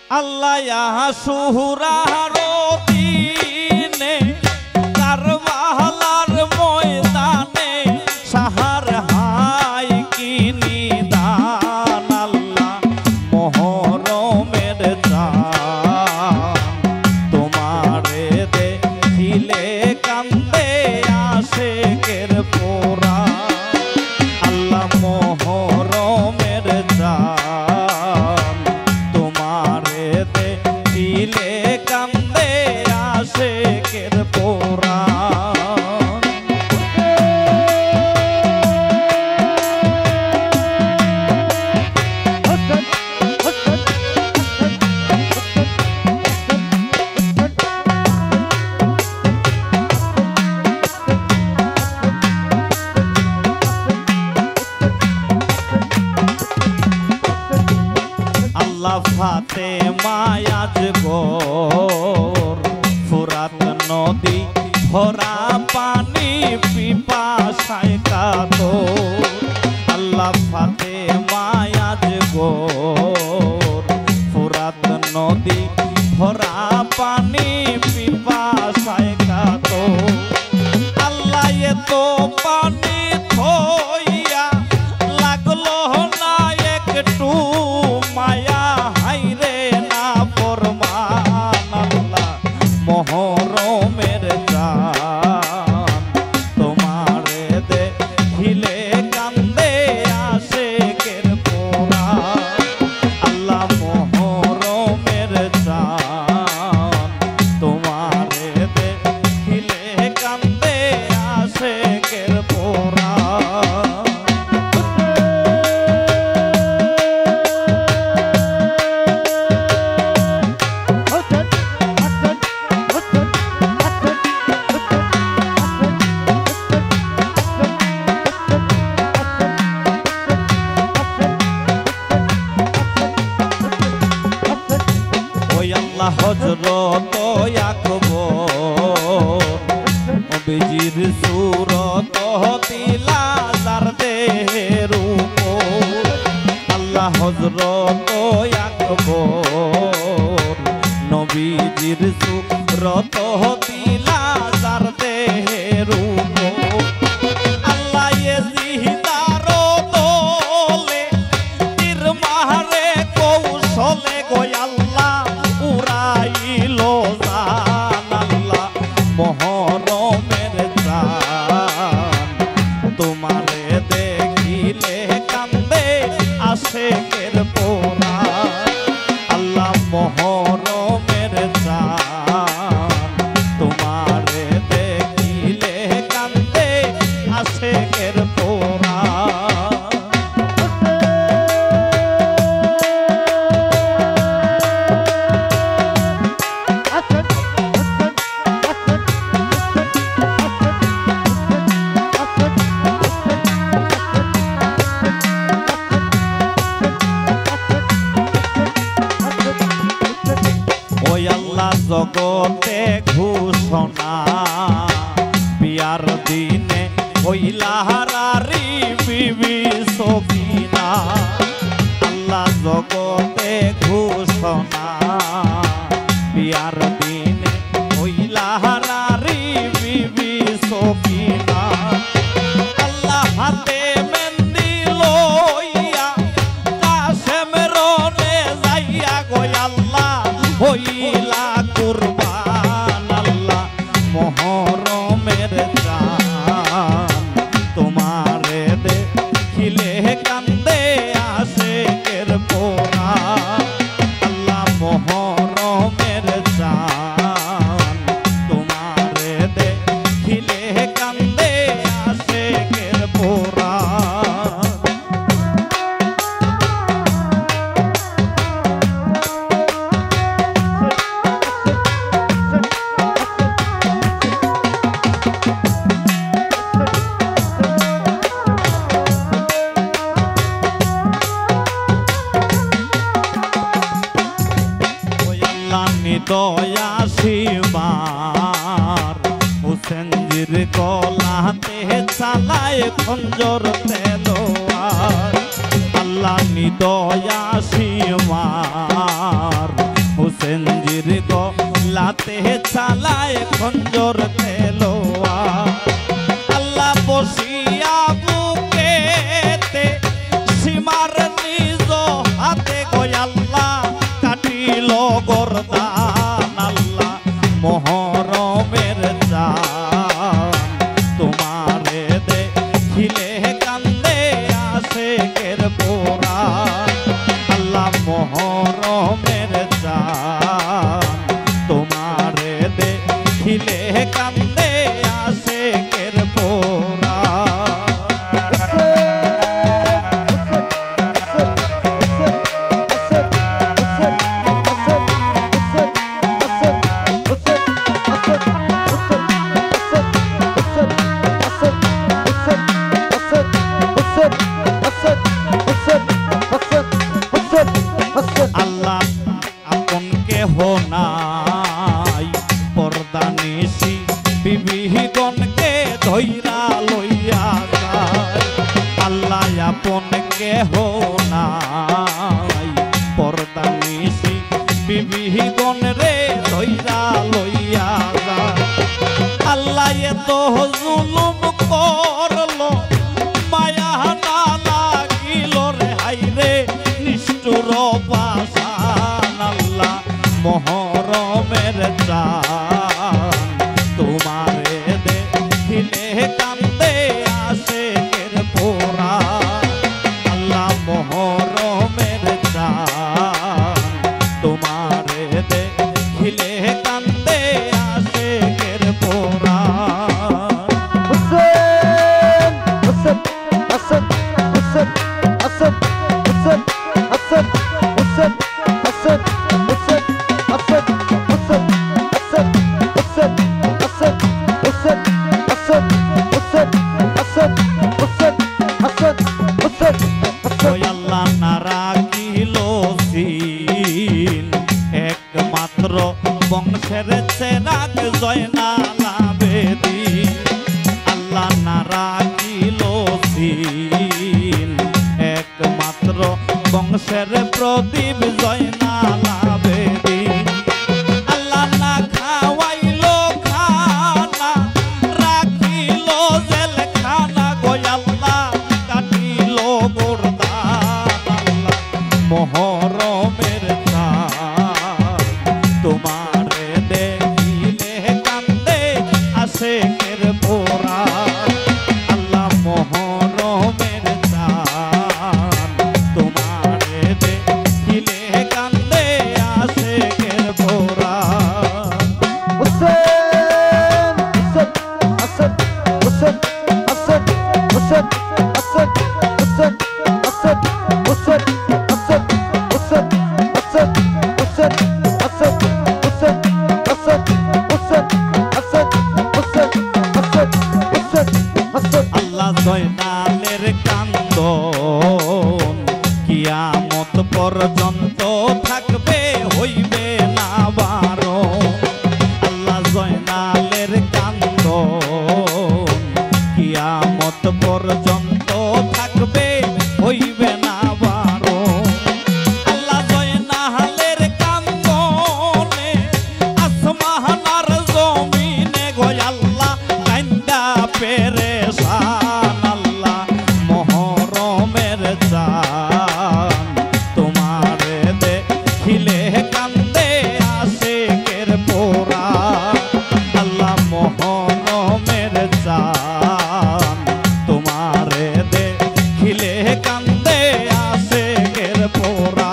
আল্লাহ সুহুরারো দিনে কারবালার ময়দানে সাহার হাই কি নিদান আল্লাহ মোহরমের চাঁদ তোমারে দেখিলে কান্দে আশিকের পোরা আল্লাহ মোহরমের চাঁদ তোমারে দেখিলে কান্দে আশিকের পোরা ফাতেমা আজগর ফুরাত নদী ভরা পানি পিপাসায় কাতর আল্লাহ ফাতেমা আজগর ফুরাত নদী ভরা পানি পিপাসায় কাতর আল্লাহ এ তো পানি থইয়া লাগলো না একটু মায়া মোহরমের চাঁদ তোমারে দেখিলে কান্দে আশিকের পোরা আল্লাহ মোহরমের চাঁদ তোমারে দেখিলে কান্দে আশিকের পোরা হযরত আকবর নবীজির সূরত দিলা যার দেহের উপর আল্লাহ হযরত আকবর নবীজির সূরত দিলা যার দেহের উপর আল্লাহ এজিদার দলে তীর মারে কৌশলে গো আল্লাহ উড়াইলো জান আল্লাহ মোহরমের চাঁদ তোমারে দেখিলে কান্দে আশিকের পোরা আল্লাহ মোহরমের চাঁদ তোমারে দেখিলে কান্দে আশিকের পোরা জগতে ঘোষণা বিয়ার দিনে হইলা হারারি বিবি সকিনা আল্লাহ জগতে ঘোষণা বিয়ার দিনে হইলা হারারি বিবি সকিনা আল্লাহ হাতে মেহেন্দি লইয়া কাশেম রনে যাইয়া গো আল্লাহ হইলা কুরবান আল্লাহ মোহরমের চাঁদ তোমারে দেখিলে কান্দে আশিকের পোরা আল্লাহ মোহরমের চাঁদ তোমারে দেখিলে কান্দে আশিকের পোরা দয়া শিবার হুসেনজির গলাতে চালায় খঞ্জর তেলোয়ার আল্লাহ নিদয়া শিবার সেঞ্জির গলাতে চালায় খঞ্জর তেলোয়ার আল্লাহ বসিয়া বুকেতে সীমার নিজ হাতে গো আল্লাহ কাটিল গর্দান আল্লাহ মহরমের চাঁদ তোমারে দেখিলে কান্দে আশিকের পোরান আল্লাহ মহরমের চাঁদ তোমারে দেখিলে কান্দে আশিকের পোরান আল্লাহ আপন কেহ নাই পর্দা নিশি বিবিগণকে ধৈরা লইয়া যায় আল্লাহ আপন কেহ নাই পর্দা নিশি বিবিগণ রে ধৈরা লইয়া যায় আল্লাহ এত জুলুম করলো মায়া না লাগিল রে হাইরে নিষ্ঠুর পাষাণ আল্লাহ মহরমের চাঁদ তোমারে দেখিলে কান্দে আশিকের পোরান আল্লাহ মহরমের চাঁদ তোমারে দেখিলে কান্দে আশিকের পোরান আল্লাহ না রাখিল সিন একমাত্র বংশের চেরাগ জয়নাল আবেদীন আল্লাহ না রাখিল সিন একমাত্র বংশের প্রদীপ জয়নাল আবেদীন আল্লাহ না খাওয়াইল খানা রাখিল জেল খানা গো আল্লাহ কাটিল গোরদান আল্লাহ মহরমের চাঁদ তোমারে দেখিলে কান্দে আশিকের পোরান আল্লাহ মহরমের চাঁদ তোমারে দেখিলে কান্দে আশিকের পোরান আল্লাহ জয়নালের কান্দন কিয়ামত পর্যন্ত থাকবে হইবে না বারণ আল্লাহ জয়নালের কান্দন কিয়ামত পর্যন্ত থাকবে হইবে না বারণ আল্লাহ জয়নালের কান্দনে আসমানার জমিনে গো আল্লাহ কান্দা পেরেশান আল্লাহ মহরমের চাঁদ তোমারে দেখিলে কান্দে আশিকের পোরান আল্লাহ মহরমের চাঁদ তোমারে দেখিলে কান্দে আশিকের পোরান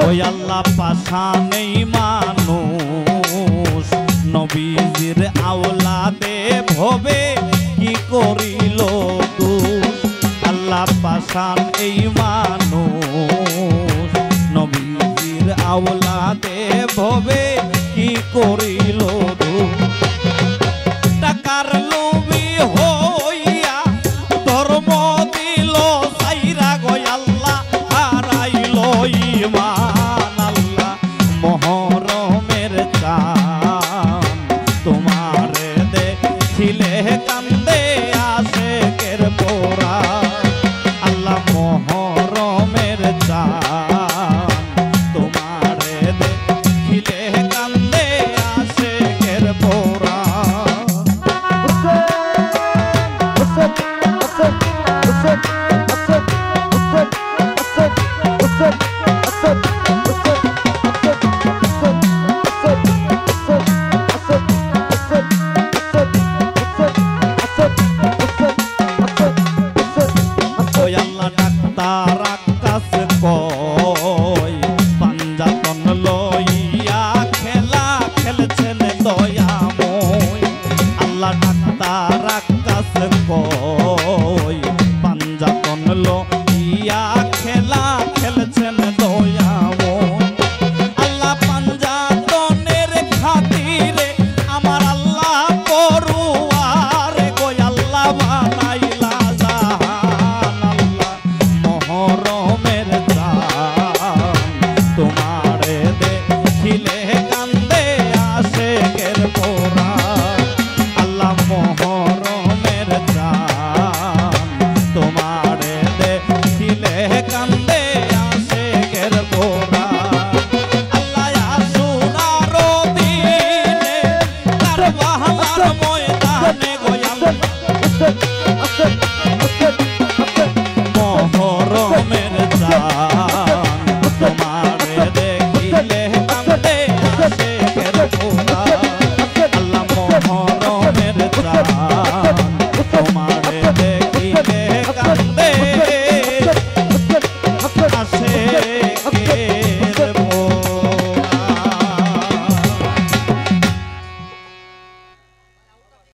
ওই আল্লাহ পাশানেই মানুষ নবীজির আওলাদে ভবে কি করিল দোষ আল্লাহ পাশান এই মানুষ নবীজির আওলাদে ভবে কি করিল দোষ টাকার লোভী হইয়া ধর্ম দিল সাইরা গো আল্লাহ ডাক্তার আকাশ কই পাঞ্জাতন লইয়া খেলা খেলছেন দয়াময় আল্লাহ ডাক্তার আকাশ কই পাঞ্জাতন লইয়া